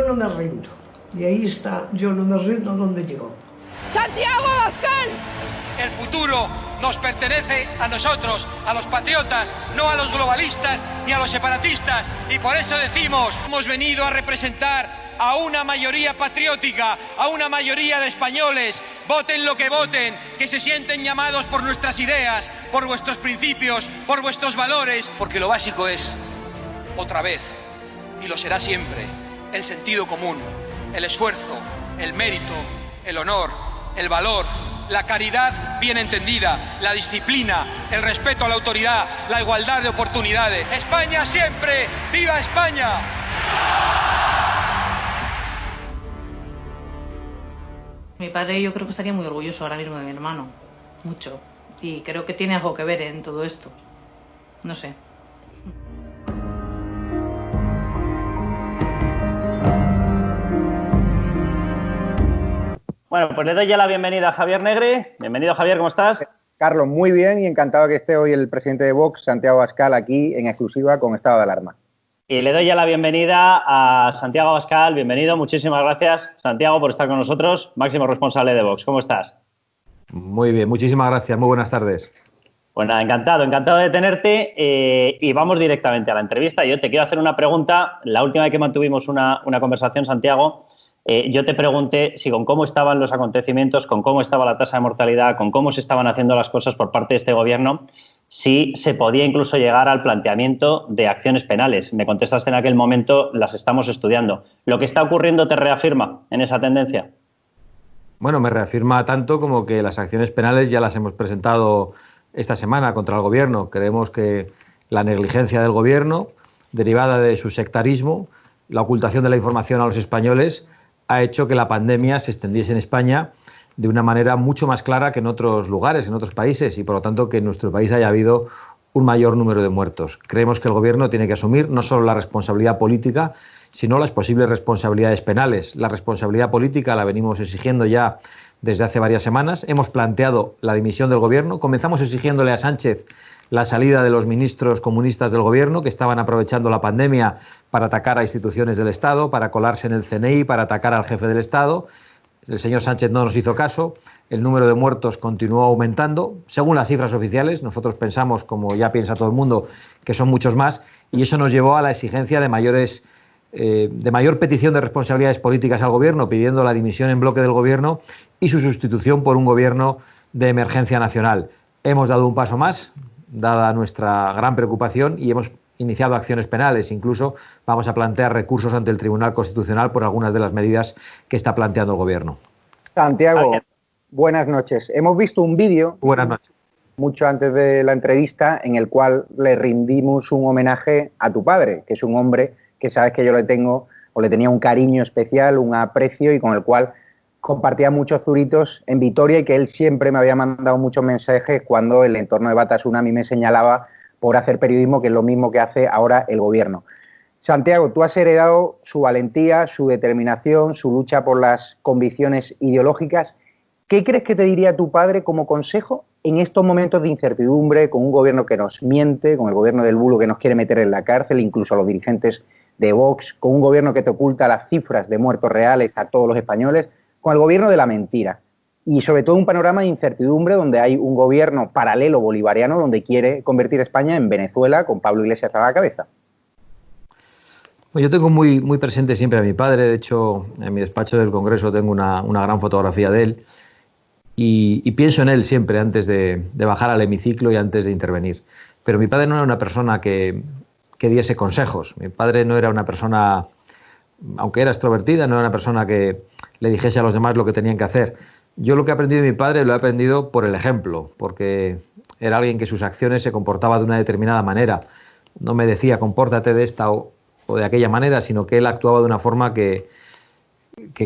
no me rindo. Y ahí está, yo no me rindo donde llegó. ¡Santiago Abascal! El futuro nos pertenece a nosotros, a los patriotas, no a los globalistas ni a los separatistas. Y por eso decimos, hemos venido a representar a una mayoría patriótica, a una mayoría de españoles, voten lo que voten, que se sienten llamados por nuestras ideas, por vuestros principios, por vuestros valores, porque lo básico es, otra vez, y lo será siempre, el sentido común, el esfuerzo, el mérito, el honor, el valor, la caridad bien entendida, la disciplina, el respeto a la autoridad, la igualdad de oportunidades. ¡España siempre! ¡Viva España! Mi padre yo creo que estaría muy orgulloso ahora mismo de mi hermano, mucho. Y creo que tiene algo que ver en todo esto. No sé. Bueno, pues le doy ya la bienvenida a Javier Negre. Bienvenido, Javier, ¿cómo estás? Carlos, muy bien y encantado que esté hoy el presidente de Vox, Santiago Abascal, aquí en exclusiva con estado de alarma. Y le doy ya la bienvenida a Santiago Abascal. Bienvenido, muchísimas gracias, Santiago, por estar con nosotros. Máximo responsable de Vox, ¿cómo estás? Muy bien, muchísimas gracias, muy buenas tardes. Bueno, encantado de tenerte y vamos directamente a la entrevista. Yo te quiero hacer una pregunta. La última vez que mantuvimos una conversación, Santiago, yo te pregunté si con cómo estaban los acontecimientos, con cómo estaba la tasa de mortalidad, con cómo se estaban haciendo las cosas por parte de este gobierno, si se podía incluso llegar al planteamiento de acciones penales. Me contestaste en aquel momento, las estamos estudiando. ¿Lo que está ocurriendo te reafirma en esa tendencia? Bueno, me reafirma tanto como que las acciones penales ya las hemos presentado esta semana contra el gobierno. Creemos que la negligencia del gobierno, derivada de su sectarismo, la ocultación de la información a los españoles, ha hecho que la pandemia se extendiese en España de una manera mucho más clara que en otros lugares, en otros países, y por lo tanto que en nuestro país haya habido un mayor número de muertos. Creemos que el gobierno tiene que asumir no solo la responsabilidad política, sino las posibles responsabilidades penales. La responsabilidad política la venimos exigiendo ya desde hace varias semanas. Hemos planteado la dimisión del gobierno. Comenzamos exigiéndole a Sánchez la salida de los ministros comunistas del gobierno que estaban aprovechando la pandemia para atacar a instituciones del Estado, para colarse en el CNI, para atacar al jefe del Estado. El señor Sánchez no nos hizo caso, el número de muertos continuó aumentando. Según las cifras oficiales, nosotros pensamos, como ya piensa todo el mundo, que son muchos más, y eso nos llevó a la exigencia de mayor petición de responsabilidades políticas al gobierno, pidiendo la dimisión en bloque del gobierno y su sustitución por un gobierno de emergencia nacional. Hemos dado un paso más, dada nuestra gran preocupación, y hemos iniciado acciones penales. Incluso vamos a plantear recursos ante el Tribunal Constitucional por algunas de las medidas que está planteando el gobierno. Santiago, buenas noches. Hemos visto un vídeo mucho antes de la entrevista en el cual le rindimos un homenaje a tu padre, que es un hombre que sabes que yo le tenía un cariño especial, un aprecio, y con el cual compartía muchos zuritos en Vitoria, y que él siempre me había mandado muchos mensajes cuando el entorno de Batasuna a mí me señalaba por hacer periodismo, que es lo mismo que hace ahora el gobierno. Santiago, tú has heredado su valentía, su determinación, su lucha por las convicciones ideológicas. ¿Qué crees que te diría tu padre como consejo en estos momentos de incertidumbre, con un gobierno que nos miente, con el gobierno del bulo que nos quiere meter en la cárcel, incluso a los dirigentes de Vox, con un gobierno que te oculta las cifras de muertos reales a todos los españoles, con el gobierno de la mentira? Y sobre todo un panorama de incertidumbre donde hay un gobierno paralelo bolivariano donde quiere convertir a España en Venezuela con Pablo Iglesias a la cabeza. Yo tengo muy presente siempre a mi padre. De hecho, en mi despacho del Congreso tengo una gran fotografía de él, y pienso en él siempre antes de bajar al hemiciclo y antes de intervenir. Pero mi padre no era una persona que diese consejos. Mi padre no era una persona, aunque era extrovertida, no era una persona que le dijese a los demás lo que tenían que hacer. Yo lo que he aprendido de mi padre lo he aprendido por el ejemplo, porque era alguien que sus acciones se comportaba de una determinada manera. No me decía compórtate de esta o de aquella manera, sino que él actuaba de una forma que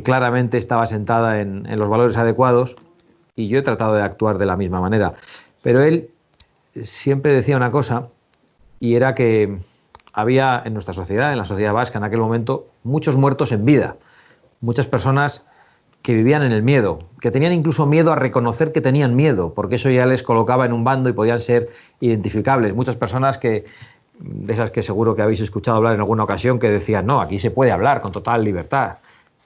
claramente estaba sentada en los valores adecuados, y yo he tratado de actuar de la misma manera. Pero él siempre decía una cosa, y era que había en nuestra sociedad, en la sociedad vasca en aquel momento, muchos muertos en vida, muchas personas que vivían en el miedo, que tenían incluso miedo a reconocer que tenían miedo, porque eso ya les colocaba en un bando y podían ser identificables. Muchas personas que de esas que seguro que habéis escuchado hablar en alguna ocasión, que decían, no, aquí se puede hablar con total libertad.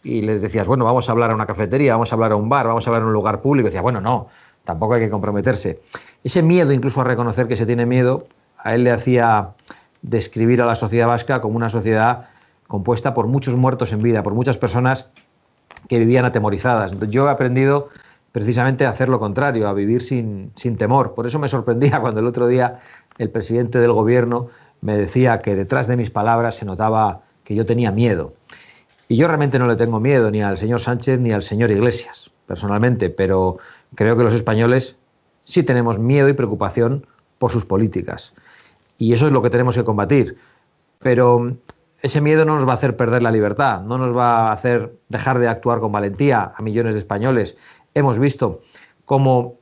Y les decías, bueno, vamos a hablar a una cafetería, vamos a hablar a un bar, vamos a hablar en un lugar público. Y decía, bueno, no, tampoco hay que comprometerse. Ese miedo, incluso a reconocer que se tiene miedo, a él le hacía describir a la sociedad vasca como una sociedad compuesta por muchos muertos en vida, por muchas personas que vivían atemorizadas. Yo he aprendido precisamente a hacer lo contrario, a vivir sin temor. Por eso me sorprendía cuando el otro día el presidente del gobierno me decía que detrás de mis palabras se notaba que yo tenía miedo. Y yo realmente no le tengo miedo ni al señor Sánchez ni al señor Iglesias, personalmente, pero creo que los españoles sí tenemos miedo y preocupación por sus políticas. Y eso es lo que tenemos que combatir. Pero ese miedo no nos va a hacer perder la libertad, no nos va a hacer dejar de actuar con valentía a millones de españoles. Hemos visto cómo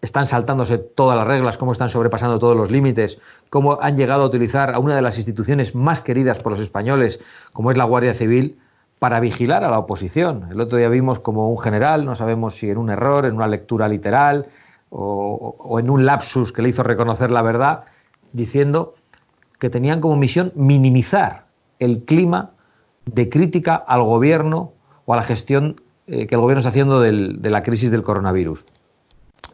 están saltándose todas las reglas, cómo están sobrepasando todos los límites, cómo han llegado a utilizar a una de las instituciones más queridas por los españoles, como es la Guardia Civil, para vigilar a la oposición. El otro día vimos como un general, no sabemos si en un error, en una lectura literal o en un lapsus que le hizo reconocer la verdad, diciendo que tenían como misión minimizar el clima de crítica al gobierno o a la gestión que el gobierno está haciendo de la crisis del coronavirus.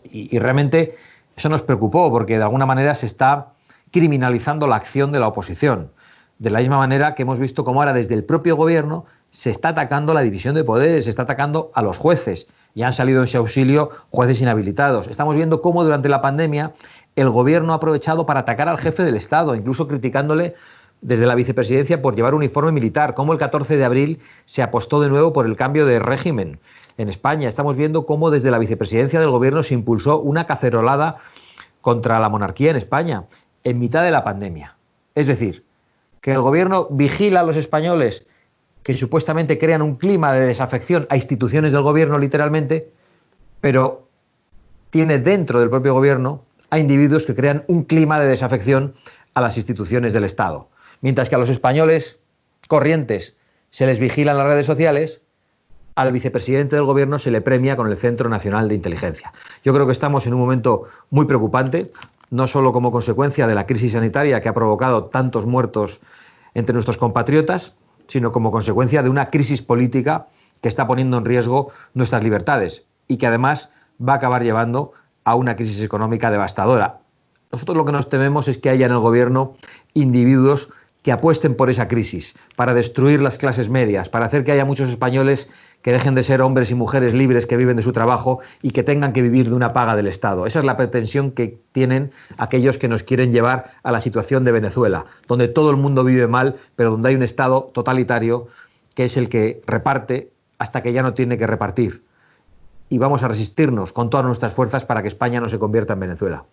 Y realmente eso nos preocupó porque de alguna manera se está criminalizando la acción de la oposición. De la misma manera que hemos visto cómo ahora desde el propio gobierno se está atacando la división de poderes, se está atacando a los jueces. Y han salido en ese auxilio jueces inhabilitados. Estamos viendo cómo durante la pandemia el gobierno ha aprovechado para atacar al jefe del Estado, incluso criticándole desde la vicepresidencia por llevar uniforme militar, cómo el 14 de abril se apostó de nuevo por el cambio de régimen en España. Estamos viendo cómo desde la vicepresidencia del gobierno se impulsó una cacerolada contra la monarquía en España en mitad de la pandemia. Es decir, que el gobierno vigila a los españoles que supuestamente crean un clima de desafección a instituciones del gobierno literalmente, pero tiene dentro del propio gobierno a individuos que crean un clima de desafección a las instituciones del Estado. Mientras que a los españoles corrientes se les vigila en las redes sociales, al vicepresidente del gobierno se le premia con el Centro Nacional de Inteligencia. Yo creo que estamos en un momento muy preocupante, no solo como consecuencia de la crisis sanitaria que ha provocado tantos muertos entre nuestros compatriotas, sino como consecuencia de una crisis política que está poniendo en riesgo nuestras libertades y que además va a acabar llevando a una crisis económica devastadora. Nosotros lo que nos tememos es que haya en el gobierno individuos que apuesten por esa crisis, para destruir las clases medias, para hacer que haya muchos españoles que dejen de ser hombres y mujeres libres que viven de su trabajo y que tengan que vivir de una paga del Estado. Esa es la pretensión que tienen aquellos que nos quieren llevar a la situación de Venezuela, donde todo el mundo vive mal, pero donde hay un Estado totalitario que es el que reparte hasta que ya no tiene que repartir. Y vamos a resistirnos con todas nuestras fuerzas para que España no se convierta en Venezuela.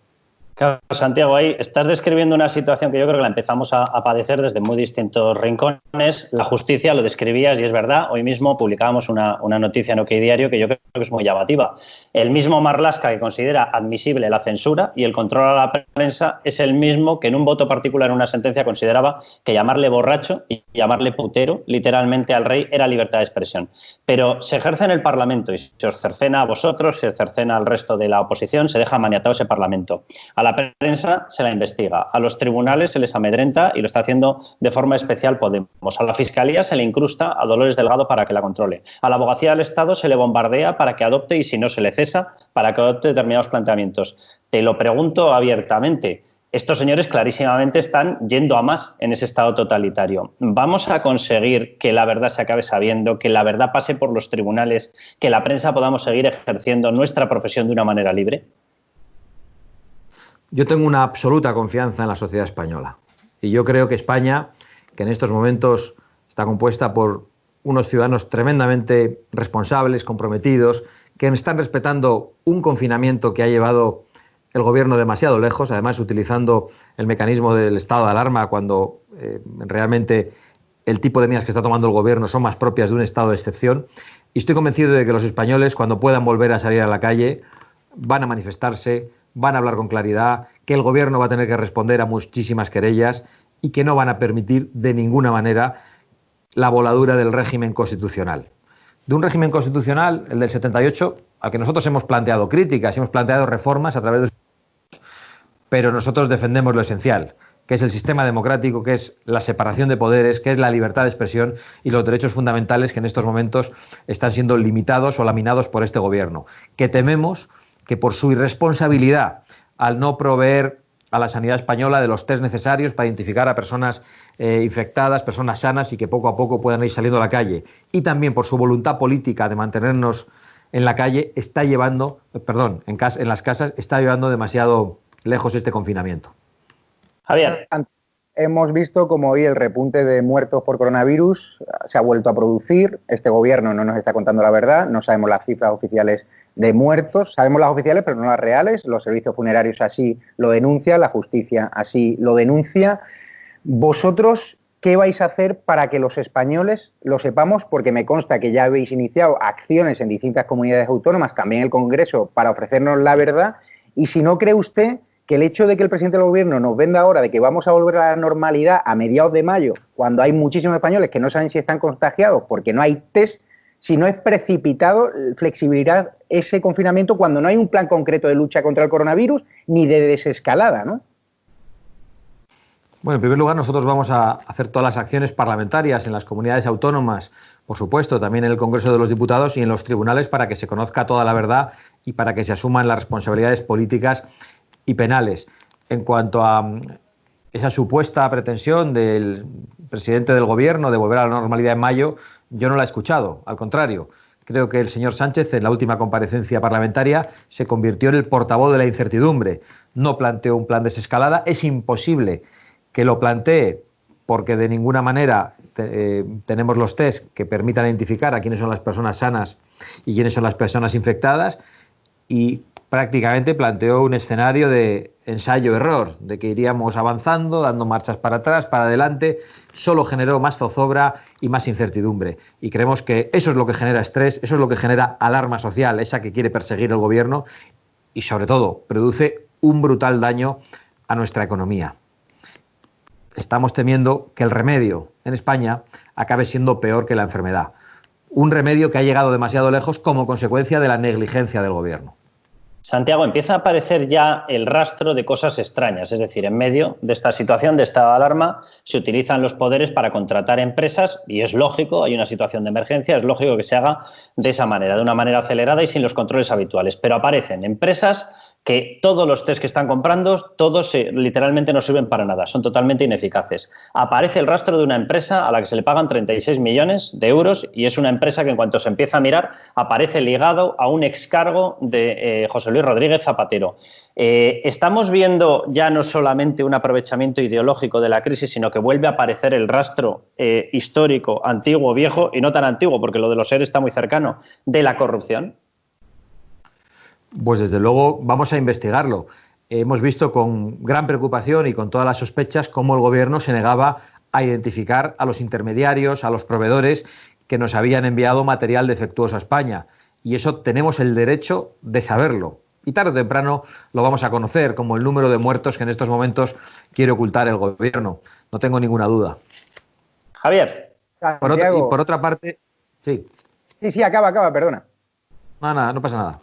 Claro, Santiago, ahí estás describiendo una situación que yo creo que la empezamos a padecer desde muy distintos rincones. La justicia, lo describías y es verdad. Hoy mismo publicábamos una noticia en OK Diario que yo creo que es muy llamativa. El mismo Marlaska que considera admisible la censura y el control a la prensa es el mismo que en un voto particular en una sentencia consideraba que llamarle borracho y llamarle putero literalmente al rey era libertad de expresión. Pero se ejerce en el Parlamento y se os cercena a vosotros, se cercena al resto de la oposición, se deja maniatado ese Parlamento. A la prensa se la investiga, a los tribunales se les amedrenta y lo está haciendo de forma especial Podemos. A la Fiscalía se le incrusta a Dolores Delgado para que la controle. A la Abogacía del Estado se le bombardea para que adopte y si no se le cesa para que adopte determinados planteamientos. Te lo pregunto abiertamente. Estos señores clarísimamente están yendo a más en ese Estado totalitario. ¿Vamos a conseguir que la verdad se acabe sabiendo, que la verdad pase por los tribunales, que la prensa podamos seguir ejerciendo nuestra profesión de una manera libre? Yo tengo una absoluta confianza en la sociedad española y yo creo que España, que en estos momentos está compuesta por unos ciudadanos tremendamente responsables, comprometidos, que están respetando un confinamiento que ha llevado el gobierno demasiado lejos, además utilizando el mecanismo del estado de alarma cuando realmente el tipo de medidas que está tomando el gobierno son más propias de un estado de excepción. Y estoy convencido de que los españoles, cuando puedan volver a salir a la calle, van a manifestarse, van a hablar con claridad, que el gobierno va a tener que responder a muchísimas querellas y que no van a permitir de ninguna manera la voladura del régimen constitucional. De un régimen constitucional, el del 78, al que nosotros hemos planteado críticas, hemos planteado reformas a través de... Pero nosotros defendemos lo esencial, que es el sistema democrático, que es la separación de poderes, que es la libertad de expresión y los derechos fundamentales que en estos momentos están siendo limitados o laminados por este gobierno, que tememos que por su irresponsabilidad al no proveer a la sanidad española de los test necesarios para identificar a personas infectadas, personas sanas y que poco a poco puedan ir saliendo a la calle, y también por su voluntad política de mantenernos en la calle, está llevando, en las casas, está llevando demasiado lejos este confinamiento. Javier. Hemos visto como hoy el repunte de muertos por coronavirus se ha vuelto a producir. Este gobierno no nos está contando la verdad, no sabemos las cifras oficiales de muertos, sabemos las oficiales pero no las reales. Los servicios funerarios así lo denuncian, la justicia así lo denuncia. ¿Vosotros qué vais a hacer para que los españoles lo sepamos? Porque me consta que ya habéis iniciado acciones en distintas comunidades autónomas, también el Congreso, para ofrecernos la verdad. Y si no cree usted que el hecho de que el presidente del gobierno nos venda ahora de que vamos a volver a la normalidad a mediados de mayo, cuando hay muchísimos españoles que no saben si están contagiados porque no hay test, si no es precipitado flexibilizar ese confinamiento cuando no hay un plan concreto de lucha contra el coronavirus ni de desescalada, ¿no? Bueno, en primer lugar, nosotros vamos a hacer todas las acciones parlamentarias en las comunidades autónomas, por supuesto, también en el Congreso de los Diputados y en los tribunales para que se conozca toda la verdad y para que se asuman las responsabilidades políticas y penales. En cuanto a esa supuesta pretensión del presidente del gobierno de volver a la normalidad en mayo, yo no la he escuchado, al contrario. Creo que el señor Sánchez, en la última comparecencia parlamentaria, se convirtió en el portavoz de la incertidumbre. No planteó un plan de desescalada. Es imposible que lo plantee porque de ninguna manera tenemos los test que permitan identificar a quiénes son las personas sanas y quiénes son las personas infectadas, y prácticamente planteó un escenario de ensayo-error, de que iríamos avanzando, dando marchas para atrás, para adelante. Solo generó más zozobra y más incertidumbre. Y creemos que eso es lo que genera estrés, eso es lo que genera alarma social, esa que quiere perseguir el gobierno, y sobre todo produce un brutal daño a nuestra economía. Estamos temiendo que el remedio en España acabe siendo peor que la enfermedad. Un remedio que ha llegado demasiado lejos como consecuencia de la negligencia del gobierno. Santiago, empieza a aparecer ya el rastro de cosas extrañas, es decir, en medio de esta situación de estado de alarma se utilizan los poderes para contratar empresas y es lógico, hay una situación de emergencia, es lógico que se haga de esa manera, de una manera acelerada y sin los controles habituales, pero aparecen empresas que todos los test que están comprando, todos literalmente no sirven para nada, son totalmente ineficaces. Aparece el rastro de una empresa a la que se le pagan 36 millones de euros y es una empresa que en cuanto se empieza a mirar aparece ligado a un excargo de José Luis Rodríguez Zapatero. Estamos viendo ya no solamente un aprovechamiento ideológico de la crisis, sino que vuelve a aparecer el rastro histórico, antiguo, viejo y no tan antiguo, porque lo de los ERE está muy cercano, de la corrupción. Pues desde luego vamos a investigarlo. Hemos visto con gran preocupación y con todas las sospechas cómo el gobierno se negaba a identificar a los intermediarios, a los proveedores que nos habían enviado material defectuoso a España. Y eso tenemos el derecho de saberlo. Y tarde o temprano lo vamos a conocer, como el número de muertos que en estos momentos quiere ocultar el gobierno. No tengo ninguna duda. Javier. Por otra parte... Sí. Sí, acaba, perdona. No pasa nada.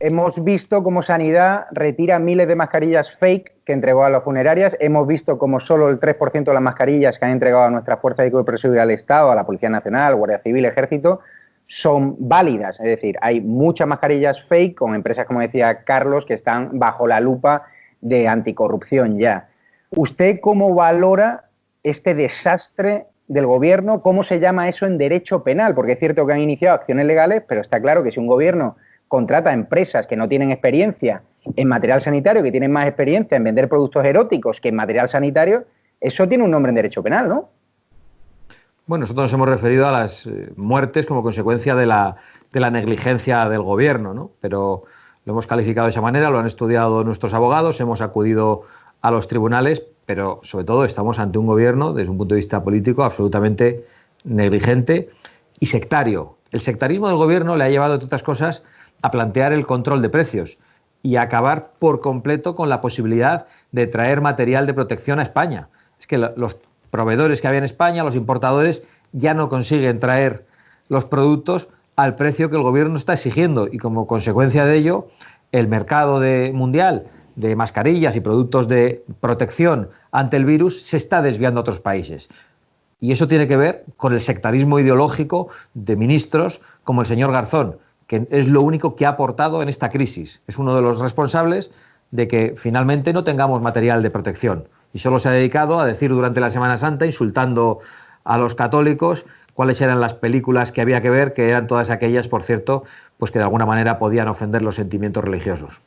Hemos visto cómo Sanidad retira miles de mascarillas fake que entregó a las funerarias. Hemos visto cómo solo el 3% de las mascarillas que han entregado a nuestras fuerzas de seguridad del Estado, a la Policía Nacional, Guardia Civil, Ejército, son válidas. Es decir, hay muchas mascarillas fake con empresas, como decía Carlos, que están bajo la lupa de anticorrupción ya. ¿Usted cómo valora este desastre del gobierno? ¿Cómo se llama eso en derecho penal? Porque es cierto que han iniciado acciones legales, pero está claro que si un gobierno contrata a empresas que no tienen experiencia en material sanitario, que tienen más experiencia en vender productos eróticos que en material sanitario, eso tiene un nombre en derecho penal, ¿no? Bueno, nosotros nos hemos referido a las muertes como consecuencia de la negligencia del gobierno, ¿no? Pero lo hemos calificado de esa manera, lo han estudiado nuestros abogados, hemos acudido a los tribunales, pero sobre todo estamos ante un gobierno, desde un punto de vista político, absolutamente negligente y sectario. El sectarismo del gobierno le ha llevado, entre otras cosas, a plantear el control de precios y a acabar por completo con la posibilidad de traer material de protección a España. Es que los proveedores que había en España, los importadores, ya no consiguen traer los productos al precio que el gobierno está exigiendo y como consecuencia de ello el mercado mundial de mascarillas y productos de protección ante el virus se está desviando a otros países. Y eso tiene que ver con el sectarismo ideológico de ministros como el señor Garzón, que es lo único que ha aportado en esta crisis. Es uno de los responsables de que finalmente no tengamos material de protección. Y solo se ha dedicado a decir durante la Semana Santa, insultando a los católicos, cuáles eran las películas que había que ver, que eran todas aquellas, por cierto, pues que de alguna manera podían ofender los sentimientos religiosos.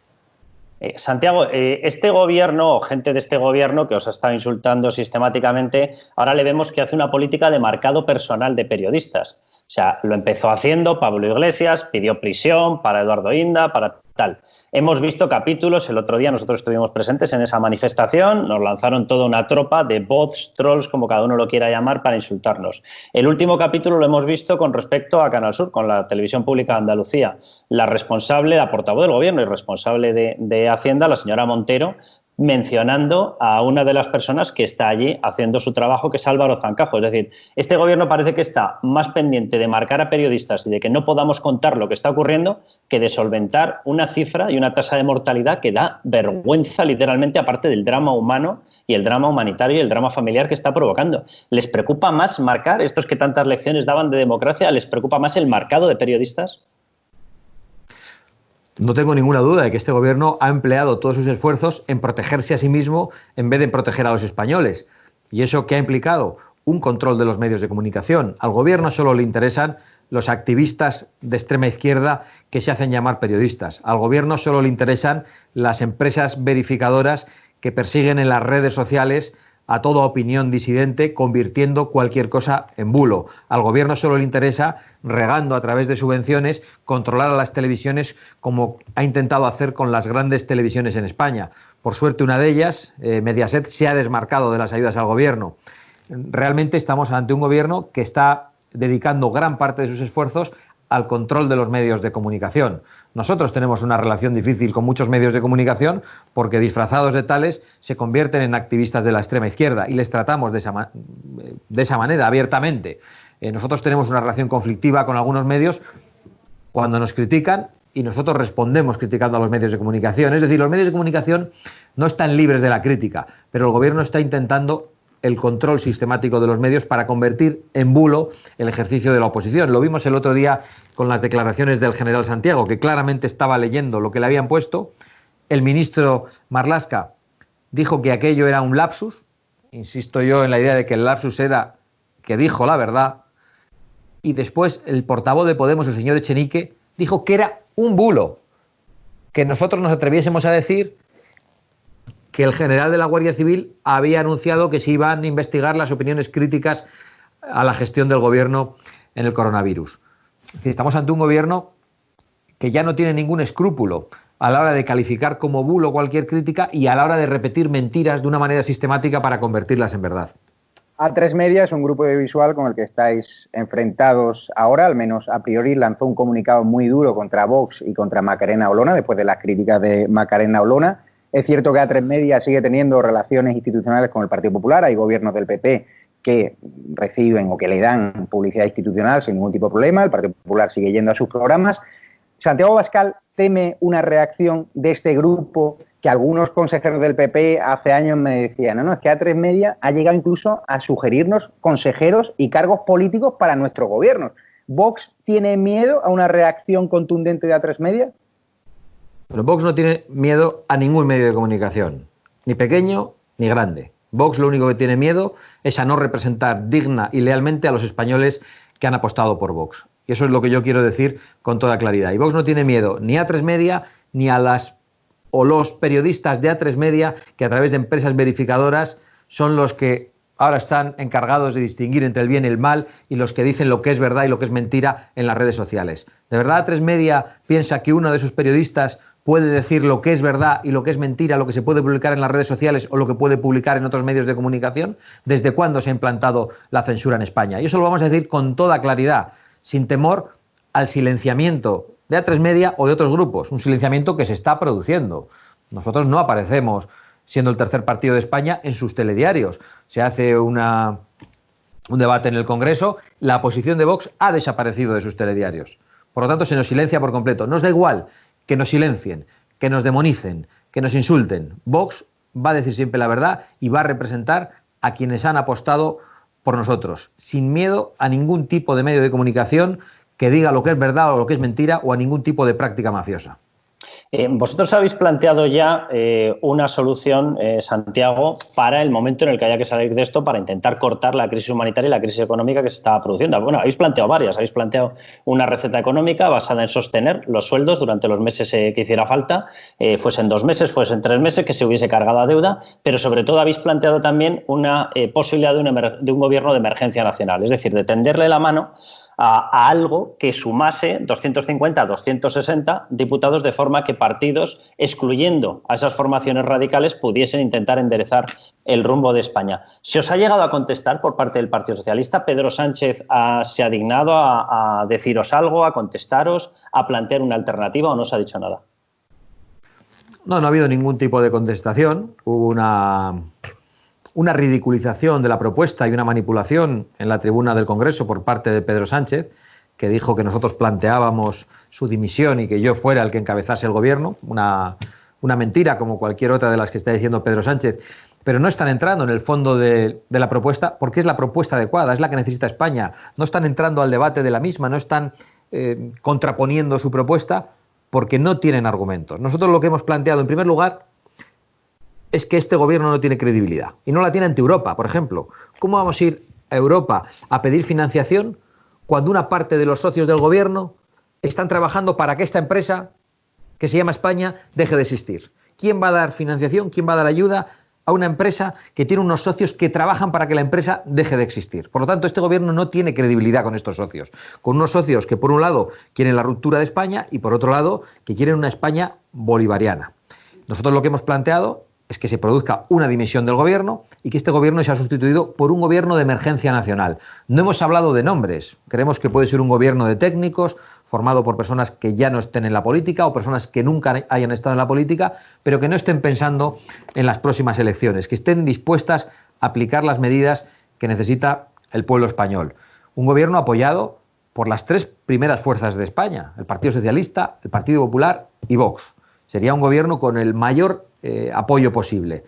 Santiago, este gobierno, o gente de este gobierno que os ha estado insultando sistemáticamente, ahora le vemos que hace una política de marcado personal de periodistas. O sea, lo empezó haciendo Pablo Iglesias, pidió prisión para Eduardo Inda, para tal. Hemos visto capítulos, el otro día nosotros estuvimos presentes en esa manifestación, nos lanzaron toda una tropa de bots, trolls, como cada uno lo quiera llamar, para insultarnos. El último capítulo lo hemos visto con respecto a Canal Sur, con la televisión pública de Andalucía. La responsable, la portavoz del gobierno y responsable de Hacienda, la señora Montero, mencionando a una de las personas que está allí haciendo su trabajo, que es Álvaro Zancajo. Es decir, este gobierno parece que está más pendiente de marcar a periodistas y de que no podamos contar lo que está ocurriendo que de solventar una cifra y una tasa de mortalidad que da vergüenza, literalmente, aparte del drama humano y el drama humanitario y el drama familiar que está provocando. ¿Les preocupa más marcar, estos que tantas lecciones daban de democracia, les preocupa más el marcado de periodistas? No tengo ninguna duda de que este gobierno ha empleado todos sus esfuerzos en protegerse a sí mismo en vez de proteger a los españoles. ¿Y eso qué ha implicado? Un control de los medios de comunicación. Al gobierno solo le interesan los activistas de extrema izquierda que se hacen llamar periodistas. Al gobierno solo le interesan las empresas verificadoras que persiguen en las redes sociales a toda opinión disidente, convirtiendo cualquier cosa en bulo. Al gobierno solo le interesa, regando a través de subvenciones, controlar a las televisiones como ha intentado hacer con las grandes televisiones en España. Por suerte, una de ellas, Mediaset, se ha desmarcado de las ayudas al gobierno. Realmente estamos ante un gobierno que está dedicando gran parte de sus esfuerzos al control de los medios de comunicación. Nosotros tenemos una relación difícil con muchos medios de comunicación porque disfrazados de tales se convierten en activistas de la extrema izquierda y les tratamos de esa manera, abiertamente. Nosotros tenemos una relación conflictiva con algunos medios cuando nos critican y nosotros respondemos criticando a los medios de comunicación. Es decir, los medios de comunicación no están libres de la crítica, pero el gobierno está intentando el control sistemático de los medios para convertir en bulo el ejercicio de la oposición. Lo vimos el otro día con las declaraciones del general Santiago, que claramente estaba leyendo lo que le habían puesto. El ministro Marlaska dijo que aquello era un lapsus. Insisto yo en la idea de que el lapsus era que dijo la verdad. Y después el portavoz de Podemos, el señor Echenique, dijo que era un bulo. Que nosotros nos atreviésemos a decir que el general de la Guardia Civil había anunciado que se iban a investigar las opiniones críticas a la gestión del gobierno en el coronavirus. Es decir, estamos ante un gobierno que ya no tiene ningún escrúpulo a la hora de calificar como bulo cualquier crítica y a la hora de repetir mentiras de una manera sistemática para convertirlas en verdad. A3 Media es un grupo audiovisual con el que estáis enfrentados ahora, al menos a priori lanzó un comunicado muy duro contra Vox y contra Macarena Olona, después de las críticas de Macarena Olona. Es cierto que A3 Media sigue teniendo relaciones institucionales con el Partido Popular. Hay gobiernos del PP que reciben o que le dan publicidad institucional sin ningún tipo de problema. El Partido Popular sigue yendo a sus programas. Santiago Abascal teme una reacción de este grupo que algunos consejeros del PP hace años me decían, no, es que A3 Media ha llegado incluso a sugerirnos consejeros y cargos políticos para nuestro gobierno. ¿Vox tiene miedo a una reacción contundente de A3 Media? Pero Vox no tiene miedo a ningún medio de comunicación, ni pequeño ni grande. Vox lo único que tiene miedo es a no representar digna y lealmente a los españoles que han apostado por Vox. Y eso es lo que yo quiero decir con toda claridad. Y Vox no tiene miedo ni a A3 Media ni a las o los periodistas de A3 Media que a través de empresas verificadoras son los que ahora están encargados de distinguir entre el bien y el mal y los que dicen lo que es verdad y lo que es mentira en las redes sociales. ¿De verdad A3 Media piensa que uno de sus periodistas puede decir lo que es verdad y lo que es mentira, lo que se puede publicar en las redes sociales o lo que puede publicar en otros medios de comunicación? ¿Desde cuándo se ha implantado la censura en España? Y eso lo vamos a decir con toda claridad, sin temor al silenciamiento de A3 Media o de otros grupos, un silenciamiento que se está produciendo. Nosotros no aparecemos, siendo el tercer partido de España, en sus telediarios. Se hace un debate en el Congreso, la oposición de Vox ha desaparecido de sus telediarios. Por lo tanto, se nos silencia por completo. Nos da igual que nos silencien, que nos demonicen, que nos insulten. Vox va a decir siempre la verdad y va a representar a quienes han apostado por nosotros, sin miedo a ningún tipo de medio de comunicación que diga lo que es verdad o lo que es mentira, o a ningún tipo de práctica mafiosa. Vosotros habéis planteado ya una solución, Santiago, para el momento en el que haya que salir de esto, para intentar cortar la crisis humanitaria y la crisis económica que se estaba produciendo. Bueno, habéis planteado varias. Habéis planteado una receta económica basada en sostener los sueldos durante los meses que hiciera falta, fuesen 2 meses, fuesen 3 meses, que se hubiese cargado a deuda, pero sobre todo habéis planteado también una posibilidad de un gobierno de emergencia nacional, es decir, de tenderle la mano a algo que sumase 250 a 260 diputados, de forma que partidos, excluyendo a esas formaciones radicales, pudiesen intentar enderezar el rumbo de España. ¿Se os ha llegado a contestar por parte del Partido Socialista? ¿Pedro Sánchez se ha dignado a deciros algo, a contestaros, a plantear una alternativa, o no os ha dicho nada? No ha habido ningún tipo de contestación. Hubo una ridiculización de la propuesta y una manipulación en la tribuna del Congreso por parte de Pedro Sánchez, que dijo que nosotros planteábamos su dimisión y que yo fuera el que encabezase el gobierno. Una mentira, como cualquier otra de las que está diciendo Pedro Sánchez. Pero no están entrando en el fondo de la propuesta, porque es la propuesta adecuada, es la que necesita España. No están entrando al debate de la misma, no están contraponiendo su propuesta, porque no tienen argumentos. Nosotros lo que hemos planteado, en primer lugar, es que este gobierno no tiene credibilidad y no la tiene ante Europa, por ejemplo. ¿Cómo vamos a ir a Europa a pedir financiación cuando una parte de los socios del gobierno están trabajando para que esta empresa, que se llama España, deje de existir? ¿Quién va a dar financiación, quién va a dar ayuda a una empresa que tiene unos socios que trabajan para que la empresa deje de existir? Por lo tanto, este gobierno no tiene credibilidad con estos socios, con unos socios que por un lado quieren la ruptura de España y por otro lado que quieren una España bolivariana. Nosotros lo que hemos planteado es que se produzca una dimisión del gobierno y que este gobierno sea sustituido por un gobierno de emergencia nacional. No hemos hablado de nombres. Creemos que puede ser un gobierno de técnicos, formado por personas que ya no estén en la política o personas que nunca hayan estado en la política, pero que no estén pensando en las próximas elecciones, que estén dispuestas a aplicar las medidas que necesita el pueblo español. Un gobierno apoyado por las 3 primeras fuerzas de España, el Partido Socialista, el Partido Popular y Vox. Sería un gobierno con el mayor apoyo posible.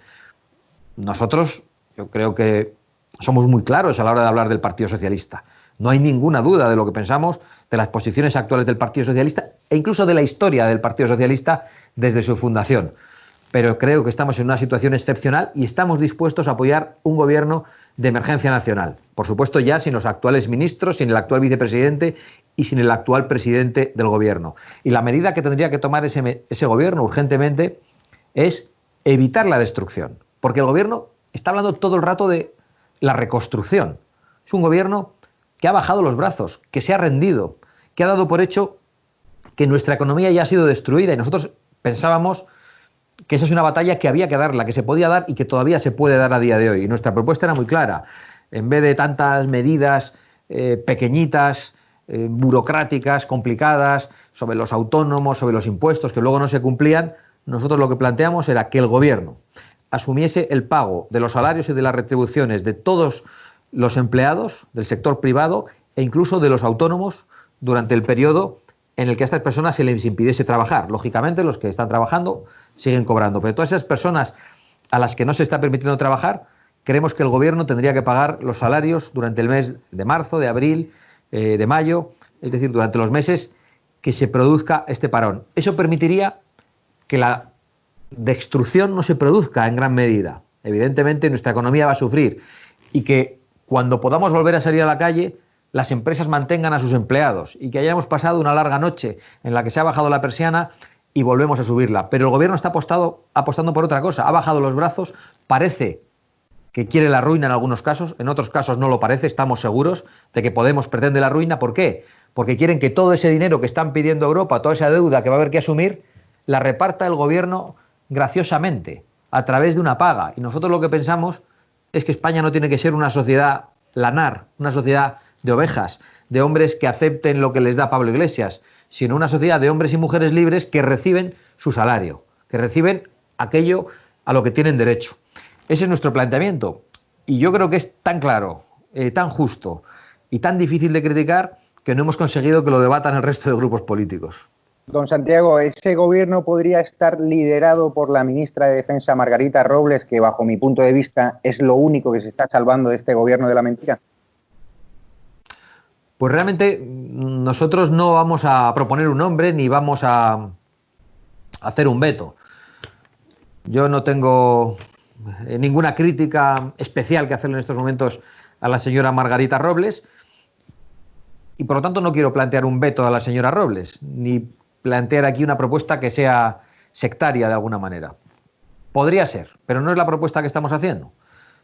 Nosotros, yo creo que somos muy claros a la hora de hablar del Partido Socialista. No hay ninguna duda de lo que pensamos, de las posiciones actuales del Partido Socialista e incluso de la historia del Partido Socialista desde su fundación. Pero creo que estamos en una situación excepcional y estamos dispuestos a apoyar un gobierno de emergencia nacional. Por supuesto, ya sin los actuales ministros, sin el actual vicepresidente y sin el actual presidente del gobierno. Y la medida que tendría que tomar ese gobierno urgentemente es evitar la destrucción, porque el gobierno está hablando todo el rato de la reconstrucción. Es un gobierno que ha bajado los brazos, que se ha rendido, que ha dado por hecho que nuestra economía ya ha sido destruida y nosotros pensábamos que esa es una batalla que había que darla, que se podía dar y que todavía se puede dar a día de hoy. Y nuestra propuesta era muy clara. En vez de tantas medidas pequeñitas, burocráticas, complicadas, sobre los autónomos, sobre los impuestos que luego no se cumplían, nosotros lo que planteamos era que el gobierno asumiese el pago de los salarios y de las retribuciones de todos los empleados del sector privado e incluso de los autónomos durante el periodo en el que a estas personas se les impidiese trabajar. Lógicamente, los que están trabajando siguen cobrando, pero todas esas personas a las que no se está permitiendo trabajar, creemos que el gobierno tendría que pagar los salarios durante el mes de marzo, de abril, de mayo, es decir, durante los meses que se produzca este parón. Eso permitiría que la destrucción no se produzca en gran medida. Evidentemente, nuestra economía va a sufrir y que cuando podamos volver a salir a la calle, las empresas mantengan a sus empleados y que hayamos pasado una larga noche en la que se ha bajado la persiana y volvemos a subirla. Pero el gobierno está apostando por otra cosa. Ha bajado los brazos, parece que quiere la ruina en algunos casos, en otros casos no lo parece, estamos seguros de que Podemos pretende la ruina. ¿Por qué? Porque quieren que todo ese dinero que están pidiendo a Europa, toda esa deuda que va a haber que asumir, la reparta el gobierno graciosamente, a través de una paga. Y nosotros lo que pensamos es que España no tiene que ser una sociedad lanar, una sociedad de ovejas, de hombres que acepten lo que les da Pablo Iglesias, sino una sociedad de hombres y mujeres libres que reciben su salario, que reciben aquello a lo que tienen derecho. Ese es nuestro planteamiento. Y yo creo que es tan claro, tan justo y tan difícil de criticar que no hemos conseguido que lo debatan el resto de grupos políticos. Don Santiago, ¿ese gobierno podría estar liderado por la ministra de Defensa, Margarita Robles, que bajo mi punto de vista es lo único que se está salvando de este gobierno de la mentira? Pues realmente nosotros no vamos a proponer un nombre ni vamos a hacer un veto. Yo no tengo ninguna crítica especial que hacerle en estos momentos a la señora Margarita Robles y por lo tanto no quiero plantear un veto a la señora Robles, ni plantear aquí una propuesta que sea sectaria de alguna manera. Podría ser, pero no es la propuesta que estamos haciendo.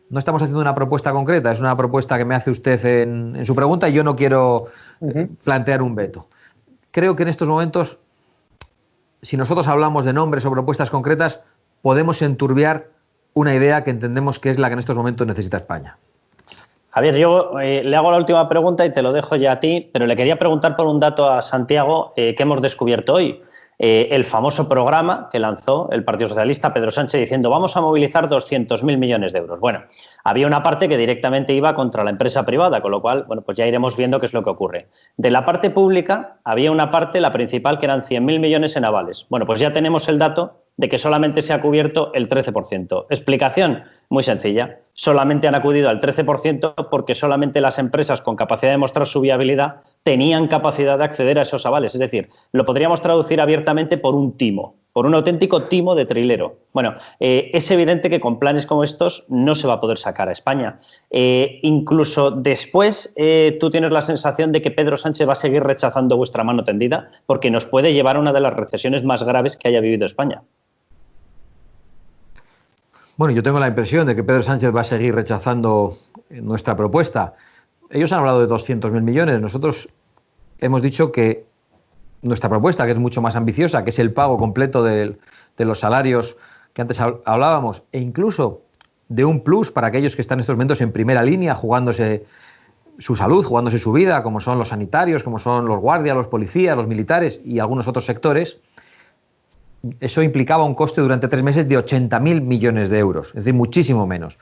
No estamos haciendo una propuesta concreta, es una propuesta que me hace usted en su pregunta y yo no quiero plantear un veto. Creo que en estos momentos, si nosotros hablamos de nombres o propuestas concretas, podemos enturbiar una idea que entendemos que es la que en estos momentos necesita España. Javier, yo le hago la última pregunta y te lo dejo ya a ti, pero le quería preguntar por un dato a Santiago que hemos descubierto hoy. El famoso programa que lanzó el Partido Socialista, Pedro Sánchez, diciendo vamos a movilizar 200.000 millones de euros. Bueno, había una parte que directamente iba contra la empresa privada, con lo cual, bueno, pues ya iremos viendo qué es lo que ocurre. De la parte pública había una parte, la principal, que eran 100.000 millones en avales. Bueno, pues ya tenemos el dato de que solamente se ha cubierto el 13%. Explicación muy sencilla. Solamente han acudido al 13% porque solamente las empresas con capacidad de demostrar su viabilidad tenían capacidad de acceder a esos avales. Es decir, lo podríamos traducir abiertamente por un timo, por un auténtico timo de trilero. Bueno, es evidente que con planes como estos no se va a poder sacar a España. Incluso después tú tienes la sensación de que Pedro Sánchez va a seguir rechazando vuestra mano tendida porque nos puede llevar a una de las recesiones más graves que haya vivido España. Bueno, yo tengo la impresión de que Pedro Sánchez va a seguir rechazando nuestra propuesta. Ellos han hablado de 200.000 millones. Nosotros hemos dicho que nuestra propuesta, que es mucho más ambiciosa, que es el pago completo de los salarios que antes hablábamos, e incluso de un plus para aquellos que están en estos momentos en primera línea, jugándose su salud, jugándose su vida, como son los sanitarios, como son los guardias, los policías, los militares y algunos otros sectores. Eso implicaba un coste durante 3 meses de 80.000 millones de euros, es decir, muchísimo menos.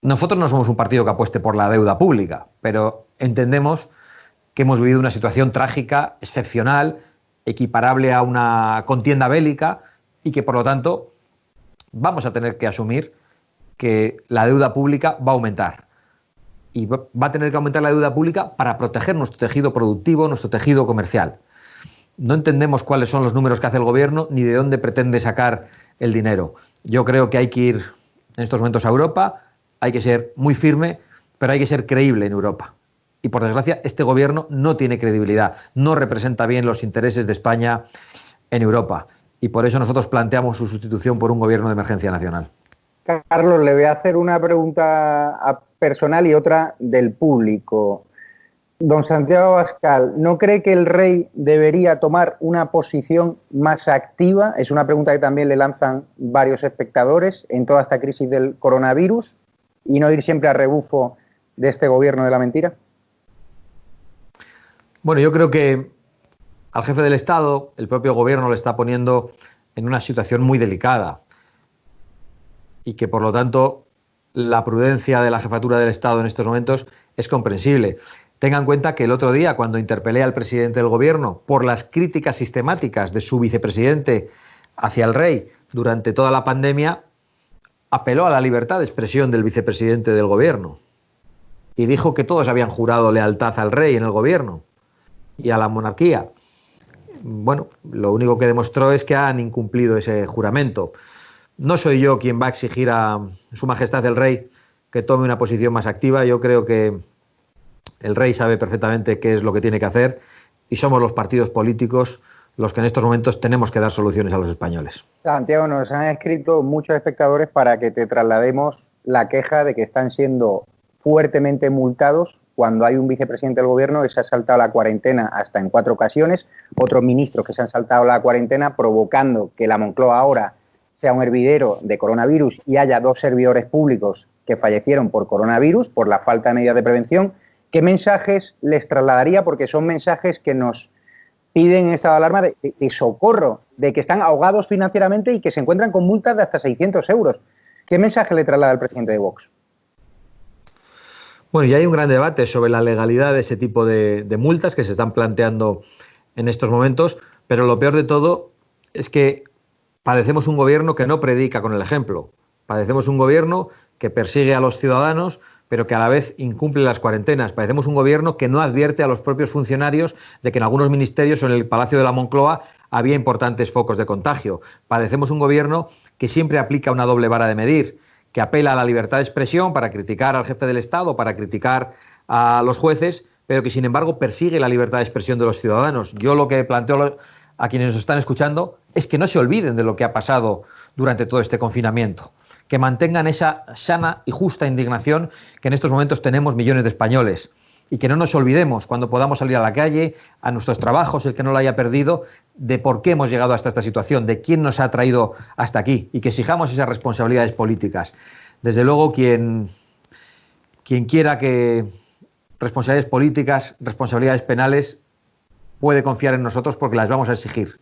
Nosotros no somos un partido que apueste por la deuda pública, pero entendemos que hemos vivido una situación trágica, excepcional, equiparable a una contienda bélica y que, por lo tanto, vamos a tener que asumir que la deuda pública va a aumentar. Y va a tener que aumentar la deuda pública para proteger nuestro tejido productivo, nuestro tejido comercial. No entendemos cuáles son los números que hace el gobierno ni de dónde pretende sacar el dinero. Yo creo que hay que ir en estos momentos a Europa, hay que ser muy firme, pero hay que ser creíble en Europa. Y por desgracia, este gobierno no tiene credibilidad, no representa bien los intereses de España en Europa. Y por eso nosotros planteamos su sustitución por un gobierno de emergencia nacional. Carlos, le voy a hacer una pregunta personal y otra del público. Don Santiago Abascal, ¿no cree que el rey debería tomar una posición más activa? Es una pregunta que también le lanzan varios espectadores en toda esta crisis del coronavirus y no ir siempre a rebufo de este gobierno de la mentira. Bueno, yo creo que al jefe del Estado, el propio gobierno le está poniendo en una situación muy delicada y que, por lo tanto, la prudencia de la jefatura del Estado en estos momentos es comprensible. Tengan en cuenta que el otro día, cuando interpelé al presidente del gobierno por las críticas sistemáticas de su vicepresidente hacia el rey durante toda la pandemia, apeló a la libertad de expresión del vicepresidente del gobierno y dijo que todos habían jurado lealtad al rey en el gobierno y a la monarquía. Bueno, lo único que demostró es que han incumplido ese juramento. No soy yo quien va a exigir a Su Majestad el Rey que tome una posición más activa. Yo creo que el rey sabe perfectamente qué es lo que tiene que hacer y somos los partidos políticos los que en estos momentos tenemos que dar soluciones a los españoles. Santiago, nos han escrito muchos espectadores para que te traslademos la queja de que están siendo fuertemente multados cuando hay un vicepresidente del gobierno que se ha saltado la cuarentena hasta en 4 ocasiones, otros ministros que se han saltado la cuarentena provocando que la Moncloa ahora sea un hervidero de coronavirus y haya 2 servidores públicos que fallecieron por coronavirus, por la falta de medidas de prevención. ¿Qué mensajes les trasladaría? Porque son mensajes que nos piden en estado de alarma de socorro, de que están ahogados financieramente y que se encuentran con multas de hasta 600 euros. ¿Qué mensaje le traslada el presidente de Vox? Bueno, ya hay un gran debate sobre la legalidad de ese tipo de multas que se están planteando en estos momentos, pero lo peor de todo es que padecemos un gobierno que no predica con el ejemplo. Padecemos un gobierno que persigue a los ciudadanos, pero que a la vez incumple las cuarentenas. Padecemos un gobierno que no advierte a los propios funcionarios de que en algunos ministerios o en el Palacio de la Moncloa había importantes focos de contagio. Padecemos un gobierno que siempre aplica una doble vara de medir, que apela a la libertad de expresión para criticar al jefe del Estado, para criticar a los jueces, pero que sin embargo persigue la libertad de expresión de los ciudadanos. Yo lo que planteo a quienes nos están escuchando es que no se olviden de lo que ha pasado durante todo este confinamiento, que mantengan esa sana y justa indignación que en estos momentos tenemos millones de españoles, y que no nos olvidemos cuando podamos salir a la calle, a nuestros trabajos, el que no lo haya perdido, de por qué hemos llegado hasta esta situación, de quién nos ha traído hasta aquí, y que exijamos esas responsabilidades políticas. Desde luego, quien quiera que responsabilidades políticas, responsabilidades penales, puede confiar en nosotros porque las vamos a exigir.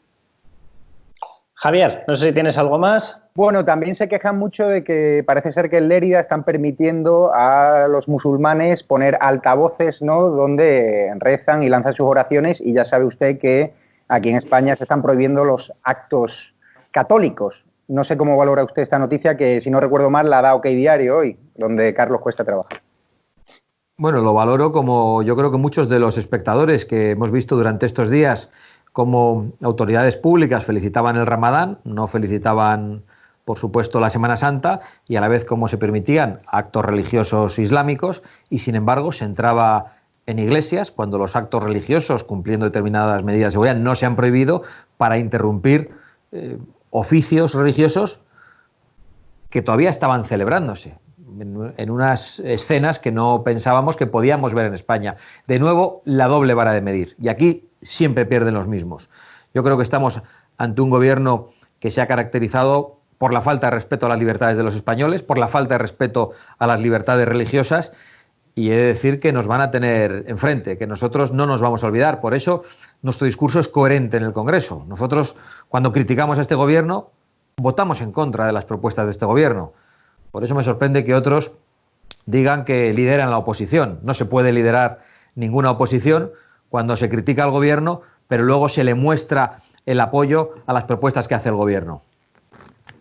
Javier, no sé si tienes algo más. Bueno, también se quejan mucho de que parece ser que en Lérida están permitiendo a los musulmanes poner altavoces, ¿no?, donde rezan y lanzan sus oraciones, y ya sabe usted que aquí en España se están prohibiendo los actos católicos. No sé cómo valora usted esta noticia, que si no recuerdo mal la da OK Diario hoy, donde Carlos Cuesta trabaja. Bueno, lo valoro como yo creo que muchos de los espectadores que hemos visto durante estos días, como autoridades públicas felicitaban el Ramadán, no felicitaban, por supuesto, la Semana Santa, y a la vez como se permitían actos religiosos islámicos, y sin embargo se entraba en iglesias cuando los actos religiosos, cumpliendo determinadas medidas de seguridad, no se han prohibido, para interrumpir oficios religiosos que todavía estaban celebrándose, en unas escenas que no pensábamos que podíamos ver en España. De nuevo, la doble vara de medir. Y aquí siempre pierden los mismos. Yo creo que estamos ante un gobierno que se ha caracterizado por la falta de respeto a las libertades de los españoles, por la falta de respeto a las libertades religiosas, y he de decir que nos van a tener enfrente, que nosotros no nos vamos a olvidar. Por eso nuestro discurso es coherente en el Congreso. Nosotros, cuando criticamos a este gobierno, votamos en contra de las propuestas de este gobierno. Por eso me sorprende que otros digan que lideran la oposición. No se puede liderar ninguna oposición cuando se critica al gobierno, pero luego se le muestra el apoyo a las propuestas que hace el gobierno.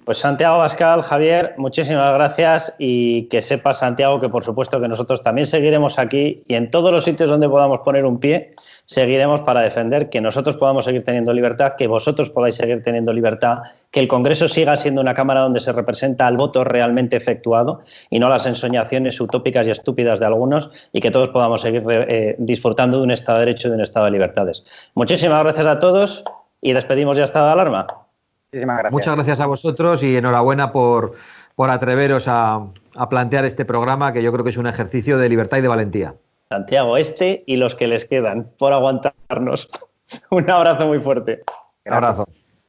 Pues Santiago Abascal, Javier, muchísimas gracias, y que sepa, Santiago, que por supuesto que nosotros también seguiremos aquí, y en todos los sitios donde podamos poner un pie, seguiremos para defender que nosotros podamos seguir teniendo libertad, que vosotros podáis seguir teniendo libertad, que el Congreso siga siendo una Cámara donde se representa al voto realmente efectuado y no las ensoñaciones utópicas y estúpidas de algunos, y que todos podamos seguir disfrutando de un Estado de Derecho y de un Estado de libertades. Muchísimas gracias a todos y despedimos ya estado de alarma. Muchísimas gracias. Muchas gracias a vosotros y enhorabuena por atreveros a plantear este programa, que yo creo que es un ejercicio de libertad y de valentía. Santiago, y los que les quedan, por aguantarnos. Un abrazo muy fuerte. Un abrazo.